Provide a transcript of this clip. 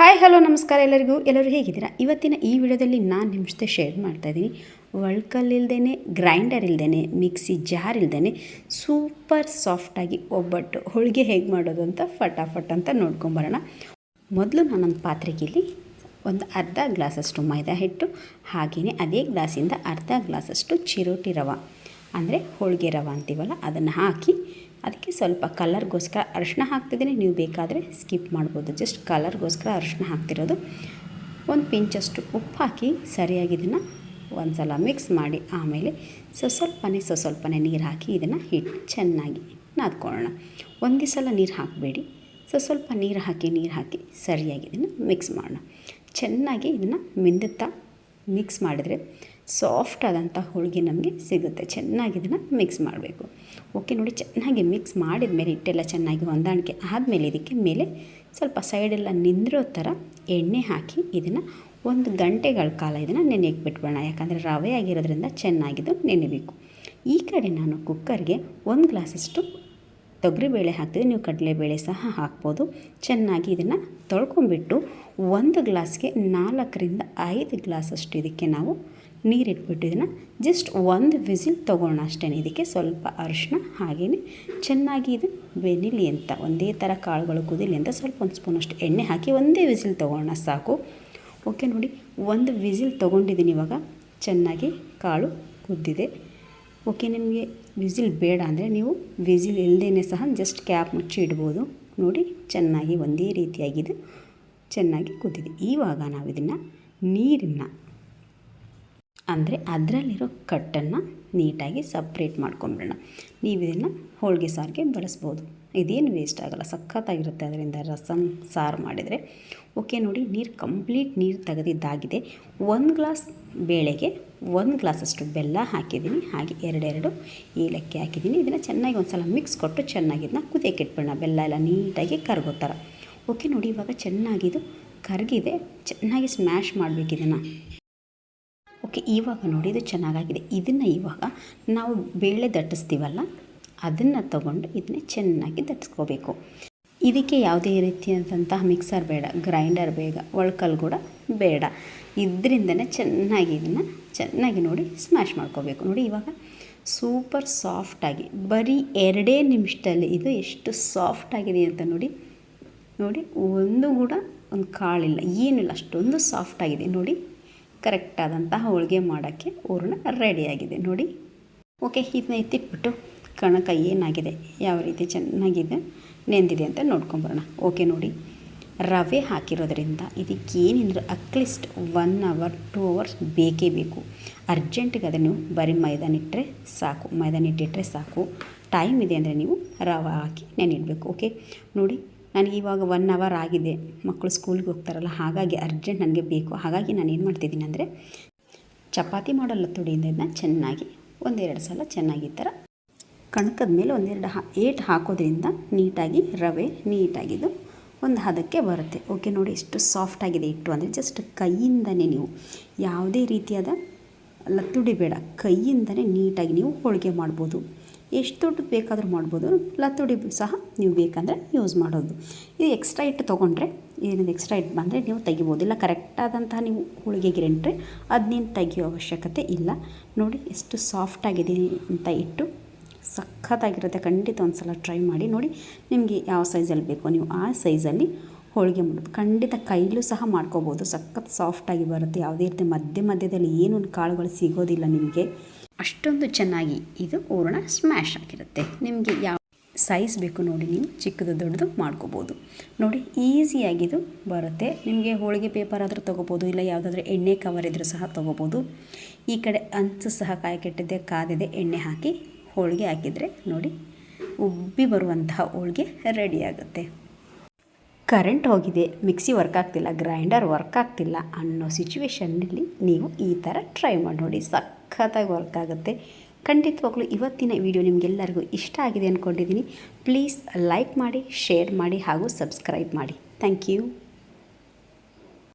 Hi hello ನಮಸ್ಕಾರ ಎಲ್ಲರೂ ಹೇಗಿದ್ದೀರಾ? ಇವತ್ತಿನ ಈ ವಿಡಿಯೋದಲ್ಲಿ ನಾನು ನಿಮ್ಮ ಜೊತೆ ಶೇರ್ ಮಾಡ್ತಾಯಿದ್ದೀನಿ. ಒಳ್ಕಲ್ ಇಲ್ಲದೇ, ಗ್ರೈಂಡರ್ ಇಲ್ಲದೇ, ಮಿಕ್ಸಿ ಜಾರ್ ಇಲ್ಲದೇ ಸೂಪರ್ ಸಾಫ್ಟಾಗಿ ಒಬ್ಬಟ್ಟು ಹೋಳಿಗೆ ಹೇಗೆ ಮಾಡೋದು ಅಂತ ಫಟಾಫಟ್ ಅಂತ ನೋಡ್ಕೊಂಬರೋಣ. ಮೊದಲು ನಾನೊಂದು ಪಾತ್ರೆಗೆ ಒಂದು ಅರ್ಧ ಗ್ಲಾಸಷ್ಟು ಮೈದಾ ಹಿಟ್ಟು, ಹಾಗೆಯೇ ಅದೇ ಗ್ಲಾಸಿಂದ ಅರ್ಧ ಗ್ಲಾಸಷ್ಟು ಚಿರೋಟಿ ರವೆ ಅಂದರೆ ಹೋಳಿಗೆ ರವೆ ಅಂತೀವಲ್ಲ ಅದನ್ನು ಹಾಕಿ ಅದಕ್ಕೆ ಸ್ವಲ್ಪ ಕಲರ್ಗೋಸ್ಕರ ಅರಿಶಿನ ಹಾಕ್ತಿದ್ದೀನಿ. ನೀವು ಬೇಕಾದರೆ ಸ್ಕಿಪ್ ಮಾಡ್ಬೋದು. ಜಸ್ಟ್ ಕಲರ್ಗೋಸ್ಕರ ಅರಿಶಿನ ಹಾಕ್ತಿರೋದು. ಒಂದು ಪಿಂಚಷ್ಟು ಉಪ್ಪು ಹಾಕಿ ಸರಿಯಾಗಿ ಇದನ್ನು ಒಂದು ಸಲ ಮಿಕ್ಸ್ ಮಾಡಿ ಆಮೇಲೆ ಸ್ವಲ್ಪನೇ ನೀರು ಹಾಕಿ ಇದನ್ನು ಹಿಟ್ಟು ಚೆನ್ನಾಗಿ ನಾದ್ಕೊಳ್ಳೋಣ. ಒಂದೇ ಸಲ ನೀರು ಹಾಕಬೇಡಿ, ಸ್ವಲ್ಪ ನೀರು ಹಾಕಿ ಸರಿಯಾಗಿ ಇದನ್ನು ಮಿಕ್ಸ್ ಮಾಡೋಣ. ಚೆನ್ನಾಗಿ ಇದನ್ನು ಮಿಂದುತ್ತಾ ಮಿಕ್ಸ್ ಮಾಡಿದರೆ ಸಾಫ್ಟ್ ಆದಂಥ ಹೋಳಿಗೆ ನಮಗೆ ಸಿಗುತ್ತೆ. ಚೆನ್ನಾಗಿ ಇದನ್ನು ಮಿಕ್ಸ್ ಮಾಡಬೇಕು. ಓಕೆ ನೋಡಿ, ಚೆನ್ನಾಗಿ ಮಿಕ್ಸ್ ಮಾಡಿದ ಮೇಲೆ ಹಿಟ್ಟೆಲ್ಲ ಚೆನ್ನಾಗಿ ಹೊಂದಾಣಿಕೆ ಆದಮೇಲೆ ಇದಕ್ಕೆ ಮೇಲೆ ಸ್ವಲ್ಪ ಸೈಡೆಲ್ಲ ನಿಂದಿರೋ ಥರ ಎಣ್ಣೆ ಹಾಕಿ ಇದನ್ನು 1 ಗಂಟೆಗಳ ಕಾಲ ಇದನ್ನು ನೆನೆಯಕ್ಕೆ ಬಿಟ್ಬಿಡೋಣ. ಯಾಕಂದರೆ ರವೆ ಆಗಿರೋದ್ರಿಂದ ಚೆನ್ನಾಗಿದ್ದು ನೆನೆಯಬೇಕು. ಈ ಕಡೆ ನಾನು ಕುಕ್ಕರ್ಗೆ 1 ಗ್ಲಾಸಷ್ಟು ತೊಗರಿಬೇಳೆ ಹಾಕ್ತಿದ್ದೆ. ನೀವು ಕಡಲೆಬೇಳೆ ಸಹ ಹಾಕ್ಬೋದು. ಚೆನ್ನಾಗಿ ಇದನ್ನು ತೊಳ್ಕೊಂಬಿಟ್ಟು 1 ಗ್ಲಾಸ್ಗೆ 4 ರಿಂದ 5 ಗ್ಲಾಸಷ್ಟು ಇದಕ್ಕೆ ನಾವು ನೀರಿಟ್ಬಿಟ್ಟು ಇದನ್ನು ಜಸ್ಟ್ 1 ವಿಸಿಲ್ ತೊಗೋಣ ಅಷ್ಟೇ. ಇದಕ್ಕೆ ಸ್ವಲ್ಪ ಅರಿಶಿನ ಹಾಗೆಯೇ ಚೆನ್ನಾಗಿ ಇದು ಬೆನಿಲಿ ಅಂತ ಒಂದೇ ಥರ ಕಾಳುಗಳು ಕುದಿಲಿ ಅಂತ ಸ್ವಲ್ಪ 1 ಸ್ಪೂನಷ್ಟು ಎಣ್ಣೆ ಹಾಕಿ ಒಂದೇ ವಿಸಿಲ್ ತೊಗೋಣ ಸಾಕು. ಓಕೆ ನೋಡಿ, 1 ವಿಸಿಲ್ ತೊಗೊಂಡಿದ್ದೀನಿ. ಇವಾಗ ಚೆನ್ನಾಗಿ ಕಾಳು ಕುದ್ದಿದೆ. ಓಕೆ, ನಿಮಗೆ ವಿಸಿಲ್ ಬೇಡ ಅಂದರೆ ನೀವು ವಿಸಿಲ್ ಇಲ್ಲದೇ ಸಹ ಜಸ್ಟ್ ಕ್ಯಾಪ್ ಮುಚ್ಚಿ ಇಡ್ಬೋದು. ನೋಡಿ, ಚೆನ್ನಾಗಿ ಒಂದೇ ರೀತಿಯಾಗಿದ್ದು ಚೆನ್ನಾಗಿ ಕುದ್ದಿದೆ. ಇವಾಗ ನಾವು ಇದನ್ನು ನೀರನ್ನು ಅಂದರೆ ಅದರಲ್ಲಿರೋ ಕಟ್ಟನ್ನು ನೀಟಾಗಿ ಸಪ್ರೇಟ್ ಮಾಡ್ಕೊಂಬಿಡೋಣ. ನೀವು ಇದನ್ನು ಹೋಳಿಗೆ ಸಾರಿಗೆ ಬಳಸ್ಬೋದು. ಇದೇನು ವೇಸ್ಟ್ ಆಗೋಲ್ಲ, ಸಖತ್ತಾಗಿರುತ್ತೆ ಅದರಿಂದ ರಸಮ್ ಸಾರು ಮಾಡಿದರೆ. ಓಕೆ ನೋಡಿ, ಕಂಪ್ಲೀಟ್ ನೀರು ತೆಗೆದಿದ್ದಾಗಿದೆ. 1 ಗ್ಲಾಸ್ ಬೇಳೆಗೆ 1 ಗ್ಲಾಸಷ್ಟು ಬೆಲ್ಲ ಹಾಕಿದ್ದೀನಿ. ಹಾಗೆ 2 ಏಲಕ್ಕಿ ಹಾಕಿದ್ದೀನಿ. ಇದನ್ನು ಚೆನ್ನಾಗಿ ಒಂದು ಸಲ ಮಿಕ್ಸ್ ಕೊಟ್ಟು ಚೆನ್ನಾಗಿ ಇದನ್ನ ಕುದಿಯೋಕೆ ಇಟ್ಬಿಡೋಣ. ಬೆಲ್ಲ ಎಲ್ಲ ನೀಟಾಗಿ ಕರಗೋ ಥರ. ಓಕೆ ನೋಡಿ, ಇವಾಗ ಚೆನ್ನಾಗಿದು ಕರಗಿದೆ. ಚೆನ್ನಾಗಿ ಸ್ಮ್ಯಾಶ್ ಮಾಡಬೇಕು ಇದನ್ನು. ಓಕೆ, ಇವಾಗ ನೋಡಿ ಇದು ಚೆನ್ನಾಗಾಗಿದೆ. ಇದನ್ನು ಇವಾಗ ನಾವು ಬೇಳೆ ದಟ್ಟಿಸ್ತೀವಲ್ಲ ಅದನ್ನು ತಗೊಂಡು ಇದನ್ನೇ ಚೆನ್ನಾಗಿ ದಟ್ಟಿಸ್ಕೋಬೇಕು. ಇದಕ್ಕೆ ಯಾವುದೇ ರೀತಿಯಾದಂತಹ ಮಿಕ್ಸರ್ ಬೇಡ, ಗ್ರೈಂಡರ್ ಬೇಡ, ಒಳ್ಕಲ್ ಕೂಡ ಬೇಡ. ಇದರಿಂದನೇ ಚೆನ್ನಾಗಿ ನೋಡಿ ಸ್ಮ್ಯಾಶ್ ಮಾಡ್ಕೋಬೇಕು. ನೋಡಿ, ಇವಾಗ ಸೂಪರ್ ಸಾಫ್ಟಾಗಿ ಬರೀ 2 ನಿಮಿಷದಲ್ಲಿ ಇದು ಎಷ್ಟು ಸಾಫ್ಟಾಗಿದೆ ಅಂತ ನೋಡಿ. ಒಂದು ಕೂಡ ಒಂದು ಕಾಳಿಲ್ಲ, ಏನಿಲ್ಲ, ಅಷ್ಟೊಂದು ಸಾಫ್ಟಾಗಿದೆ ನೋಡಿ. ಕರೆಕ್ಟಾದಂತಹ ಹೋಳಿಗೆ ಮಾಡೋಕ್ಕೆ ಹೂರಣ ರೆಡಿಯಾಗಿದೆ ನೋಡಿ. ಓಕೆ, ಇದನ್ನ ಎತ್ತಿಟ್ಬಿಟ್ಟು ಕಣಕ ಏನಾಗಿದೆ, ಯಾವ ರೀತಿ ಚೆನ್ನಾಗಿದೆ ನೆಂದಿದೆ ಅಂತ ನೋಡ್ಕೊಂಬರೋಣ. ಓಕೆ ನೋಡಿ, ರವೆ ಹಾಕಿರೋದ್ರಿಂದ ಇದಕ್ಕೇನಿದ್ರು ಅಟ್ಲೀಸ್ಟ್ 1 ಅವರ್ 2 ಅವರ್ಸ್ ಬೇಕೇ ಬೇಕು. ಅರ್ಜೆಂಟಿಗೆ ಅದನ್ನು ಬರೀ ಮೈದಾನಿಟ್ಟರೆ ಸಾಕು. ಟೈಮ್ ಇದೆ ಅಂದರೆ ನೀವು ರವೆ ಹಾಕಿ ನೆನಿಡಬೇಕು. ಓಕೆ ನೋಡಿ, ನನಗೆ ಇವಾಗ 1 ಅವರ್ ಆಗಿದೆ. ಮಕ್ಕಳು ಸ್ಕೂಲ್ಗೆ ಹೋಗ್ತಾರಲ್ಲ, ಹಾಗಾಗಿ ಅರ್ಜೆಂಟ್ ನನಗೆ ಬೇಕು. ಹಾಗಾಗಿ ನಾನು ಏನು ಮಾಡ್ತಿದ್ದೀನಿ ಅಂದರೆ ಚಪಾತಿ ಮಾಡೋ ಲತ್ತುಡಿಯಿಂದ ಇದನ್ನ ಚೆನ್ನಾಗಿ 1-2 ಸಲ ಚೆನ್ನಾಗಿ ಈ ಥರ ಕಣಕದ ಮೇಲೆ 1-2 ಏಟು ಹಾಕೋದ್ರಿಂದ ನೀಟಾಗಿ ರವೆ ನೀಟಾಗಿದ್ದು ಒಂದು ಹದಕ್ಕೆ ಬರುತ್ತೆ. ಓಕೆ ನೋಡಿ, ಎಷ್ಟು ಸಾಫ್ಟಾಗಿದೆ ಹಿಟ್ಟು ಅಂದರೆ ಜಸ್ಟ್ ಕೈಯಿಂದನೇ ನೀವು ಯಾವುದೇ ರೀತಿಯಾದ ಲತ್ತುಡಿ ಬೇಡ, ಕೈಯಿಂದನೇ ನೀಟಾಗಿ ನೀವು ಹೋಳಿಗೆ ಮಾಡ್ಬೋದು. ಎಷ್ಟು ದೊಡ್ಡದು ಬೇಕಾದರೂ ಮಾಡ್ಬೋದು. ಲತ್ತುಡಿ ಸಹ ನೀವು ಬೇಕಂದರೆ ಯೂಸ್ ಮಾಡೋದು. ಇದು ಎಕ್ಸ್ಟ್ರಾ ಹಿಟ್ಟು ತೊಗೊಂಡ್ರೆ ಏನಿದೆ ಎಕ್ಸ್ಟ್ರಾ ಹಿಟ್ಟು ಬಂದರೆ ನೀವು ತೆಗಿಬೋದು. ಇಲ್ಲ ಕರೆಕ್ಟಾದಂತಹ ನೀವು ಹೋಳಿಗೆ ಗಿರಂಟ್ರೆ ಅದನ್ನೇನು ತೆಗಿಯೋ ಅವಶ್ಯಕತೆ ಇಲ್ಲ. ನೋಡಿ ಎಷ್ಟು ಸಾಫ್ಟಾಗಿದೆ ಅಂತ ಹಿಟ್ಟು, ಸಖತ್ತಾಗಿರುತ್ತೆ. ಖಂಡಿತ ಒಂದು ಸಲ ಟ್ರೈ ಮಾಡಿ ನೋಡಿ. ನಿಮಗೆ ಯಾವ ಸೈಜಲ್ಲಿ ಬೇಕೋ ನೀವು ಆ ಸೈಜಲ್ಲಿ ಹೋಳಿಗೆ ಮಾಡೋದು. ಖಂಡಿತ ಕೈಲೂ ಸಹ ಮಾಡ್ಕೋಬೋದು. ಸಖತ್ ಸಾಫ್ಟಾಗಿ ಬರುತ್ತೆ. ಯಾವುದೇ ರೀತಿ ಮಧ್ಯದಲ್ಲಿ ಏನೊಂದು ಕಾಳುಗಳು ಸಿಗೋದಿಲ್ಲ ನಿಮಗೆ. ಅಷ್ಟೊಂದು ಚೆನ್ನಾಗಿ ಇದು ಹೂರಣ ಸ್ಮ್ಯಾಶ್ ಆಗಿರುತ್ತೆ. ನಿಮಗೆ ಯಾವ ಸೈಜ್ ಬೇಕು ನೋಡಿ, ನೀವು ಚಿಕ್ಕದು ದೊಡ್ಡದು ಮಾಡ್ಕೋಬೋದು. ನೋಡಿ, ಈಸಿಯಾಗಿದು ಬರುತ್ತೆ. ನಿಮಗೆ ಹೋಳಿಗೆ ಪೇಪರ್ ಆದರೂ ತೊಗೋಬೋದು, ಇಲ್ಲ ಯಾವುದಾದ್ರೂ ಎಣ್ಣೆ ಕವರ್ ಇದ್ದರೂ ಸಹ ತೊಗೋಬೋದು. ಈ ಕಡೆ ಅಂಚು ಸಹ ಕಾಯಕ್ಕಿಟ್ಟಿದ್ದೆ, ಕಾದಿದೆ. ಎಣ್ಣೆ ಹಾಕಿ ಹೋಳಿಗೆ ಹಾಕಿದರೆ ನೋಡಿ ಉಬ್ಬಿ ಬರುವಂತಹ ಹೋಳಿಗೆ ರೆಡಿ ಆಗುತ್ತೆ. ಕರೆಂಟ್ ಹೋಗಿದೆ, ಮಿಕ್ಸಿ ವರ್ಕ್ ಆಗ್ತಿಲ್ಲ, ಗ್ರೈಂಡರ್ ವರ್ಕ್ ಆಗ್ತಿಲ್ಲ ಅನ್ನೋ ಸಿಚುವೇಷನ್ನಲ್ಲಿ ನೀವು ಈ ಥರ ಟ್ರೈ ಮಾಡಿ ನೋಡಿ. ಸಖತ್ತಾಗಿ ವರ್ಕ್ ಆಗುತ್ತೆ. ಖಂಡಿತವಾಗ್ಲೂ ಇವತ್ತಿನ ವಿಡಿಯೋ ನಿಮಗೆಲ್ಲರಿಗೂ ಇಷ್ಟ ಆಗಿದೆ ಅಂದ್ಕೊಂಡಿದ್ದೀನಿ. ಪ್ಲೀಸ್ ಲೈಕ್ ಮಾಡಿ, ಶೇರ್ ಮಾಡಿ ಹಾಗೂ ಸಬ್ಸ್ಕ್ರೈಬ್ ಮಾಡಿ. Thank you.